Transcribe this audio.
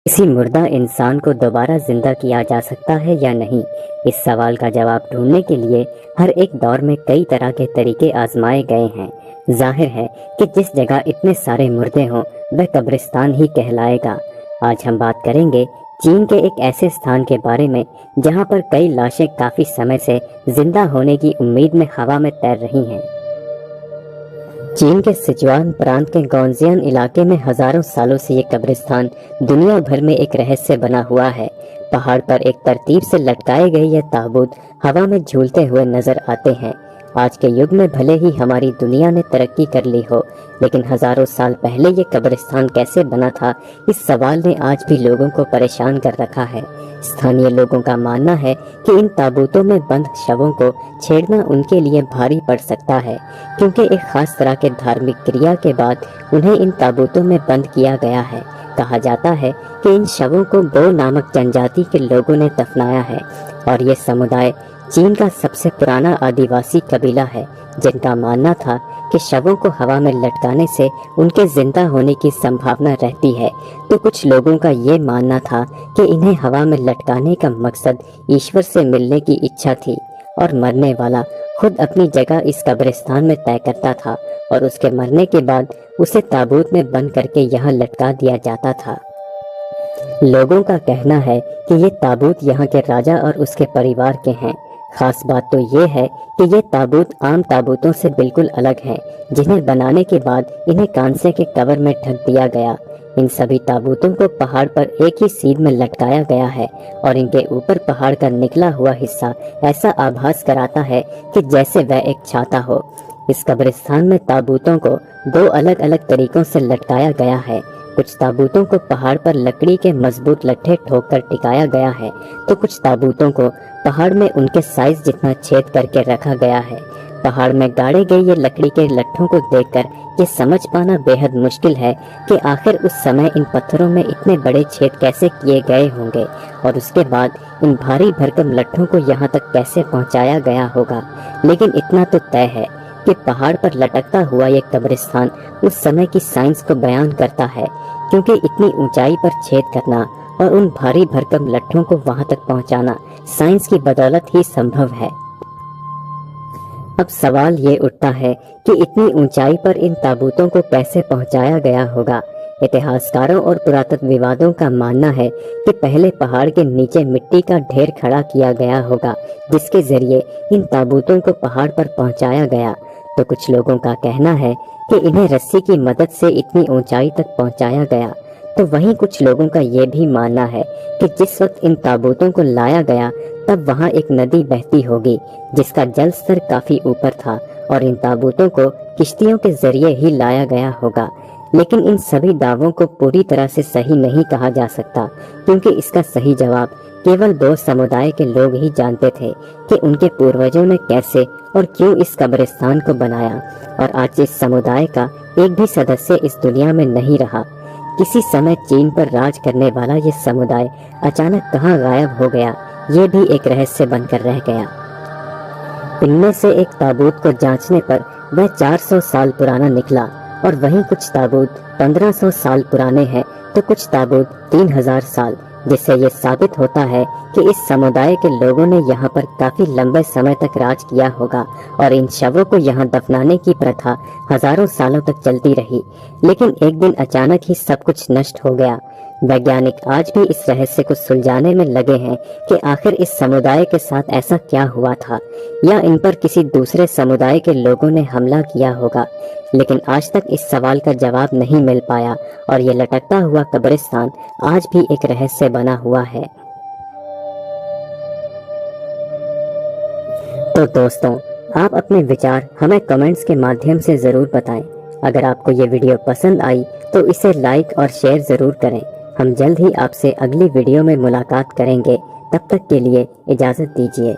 किसी मुर्दा इंसान को दोबारा जिंदा किया जा सकता है या नहीं, इस सवाल का जवाब ढूंढने के लिए हर एक दौर में कई तरह के तरीके आजमाए गए हैं। जाहिर है कि जिस जगह इतने सारे मुर्दे हों वह कब्रिस्तान ही कहलाएगा। आज हम बात करेंगे चीन के एक ऐसे स्थान के बारे में जहां पर कई लाशें काफी समय से जिंदा होने की उम्मीद में हवा में तैर रही हैं। चीन के सिचुआन प्रांत के गौनजियान इलाके में हजारों सालों से ये कब्रिस्तान दुनिया भर में एक रहस्य बना हुआ है। पहाड़ पर एक तरतीब से लटकाए गए ये ताबूत हवा में झूलते हुए नजर आते हैं। आज के युग में भले ही हमारी दुनिया ने तरक्की कर ली हो, लेकिन हजारों साल पहले ये कब्रिस्तान कैसे बना था, इस सवाल ने आज भी लोगों को परेशान कर रखा है। स्थानीय लोगों का मानना है कि इन ताबूतों में बंद शवों को छेड़ना उनके लिए भारी पड़ सकता है, क्योंकि एक खास तरह के धार्मिक क्रिया के बाद उन्हें इन ताबूतों में बंद किया गया है। कहा जाता है कि इन शवों को बो नामक जनजाति के लोगों ने दफनाया है और ये समुदाय चीन का सबसे पुराना आदिवासी कबीला है, जिनका मानना था कि शवों को हवा में लटकाने से उनके जिंदा होने की संभावना रहती है। तो कुछ लोगों का ये मानना था कि इन्हें हवा में लटकाने का मकसद ईश्वर से मिलने की इच्छा थी और मरने वाला खुद अपनी जगह इस कब्रिस्तान में तय करता था और उसके मरने के बाद उसे ताबूत में बंद करके यहाँ लटका दिया जाता था। लोगों का कहना है कि ये ताबूत यहाँ के राजा और उसके परिवार के हैं। खास बात तो ये है कि ये ताबूत आम ताबूतों से बिल्कुल अलग है, जिन्हें बनाने के बाद इन्हें कांसे के कवर में ढक दिया गया। इन सभी ताबूतों को पहाड़ पर एक ही सीध में लटकाया गया है और इनके ऊपर पहाड़ का निकला हुआ हिस्सा ऐसा आभास कराता है कि जैसे वह एक छाता हो। इस कब्रिस्तान में ताबूतों को दो अलग अलग तरीकों से लटकाया गया है। कुछ ताबूतों को पहाड़ पर लकड़ी के मजबूत लट्ठे ठोककर टिकाया गया है, तो कुछ ताबूतों को पहाड़ में उनके साइज जितना छेद करके रखा गया है। पहाड़ में गाड़े गए ये लकड़ी के लट्ठों को देखकर ये समझ पाना बेहद मुश्किल है कि आखिर उस समय इन पत्थरों में इतने बड़े छेद कैसे किए गए होंगे और उसके बाद इन भारी भरकम लट्ठों को यहाँ तक कैसे पहुँचाया गया होगा। लेकिन इतना तो तय है कि पहाड़ पर लटकता हुआ ये कब्रिस्तान उस समय की साइंस को बयान करता है, क्योंकि इतनी ऊंचाई पर छेद करना और उन भारी भरकम लट्ठों को वहां तक पहुंचाना साइंस की बदौलत ही संभव है। अब सवाल ये उठता है कि इतनी ऊंचाई पर इन ताबूतों को कैसे पहुंचाया गया होगा। इतिहासकारों और पुरातत्वविदों का मानना है कि पहले पहाड़ के नीचे मिट्टी का ढेर खड़ा किया गया होगा, जिसके जरिए इन ताबूतों को पहाड़ पर पहुंचाया गया। तो कुछ लोगों का कहना है कि इन्हें रस्सी की मदद से इतनी ऊंचाई तक पहुंचाया गया। तो वहीं कुछ लोगों का ये भी मानना है कि जिस वक्त इन ताबूतों को लाया गया तब वहां एक नदी बहती होगी जिसका जल स्तर काफी ऊपर था और इन ताबूतों को किश्तियों के जरिए ही लाया गया होगा। लेकिन इन सभी दावों को पूरी तरह से सही नहीं कहा जा सकता, क्योंकि इसका सही जवाब केवल दो समुदाय के लोग ही जानते थे कि उनके पूर्वजों ने कैसे और क्यों इस कब्रिस्तान को बनाया। और आज इस समुदाय का एक भी सदस्य इस दुनिया में नहीं रहा। किसी समय चीन पर राज करने वाला ये समुदाय अचानक कहाँ गायब हो गया, ये भी एक रहस्य बनकर रह गया। इनमें से एक ताबूत को जांचने पर वह 400 साल पुराना निकला और वहीं कुछ ताबूत 1500 साल पुराने हैं, तो कुछ ताबूत 3000 साल, जिससे ये साबित होता है कि इस समुदाय के लोगों ने यहाँ पर काफी लंबे समय तक राज किया होगा और इन शवों को यहाँ दफनाने की प्रथा हजारों सालों तक चलती रही। लेकिन एक दिन अचानक ही सब कुछ नष्ट हो गया। वैज्ञानिक आज भी इस रहस्य को सुलझाने में लगे हैं कि आखिर इस समुदाय के साथ ऐसा क्या हुआ था, या इन पर किसी दूसरे समुदाय के लोगों ने हमला किया होगा। लेकिन आज तक इस सवाल का जवाब नहीं मिल पाया और ये लटकता हुआ कब्रिस्तान आज भी एक रहस्य बना हुआ है। तो दोस्तों, आप अपने विचार हमें कमेंट्स के माध्यम से जरूर बताएं। अगर आपको ये वीडियो पसंद आई तो इसे लाइक और शेयर जरूर करें। हम जल्द ही आपसे अगली वीडियो में मुलाकात करेंगे। तब तक के लिए इजाजत दीजिए।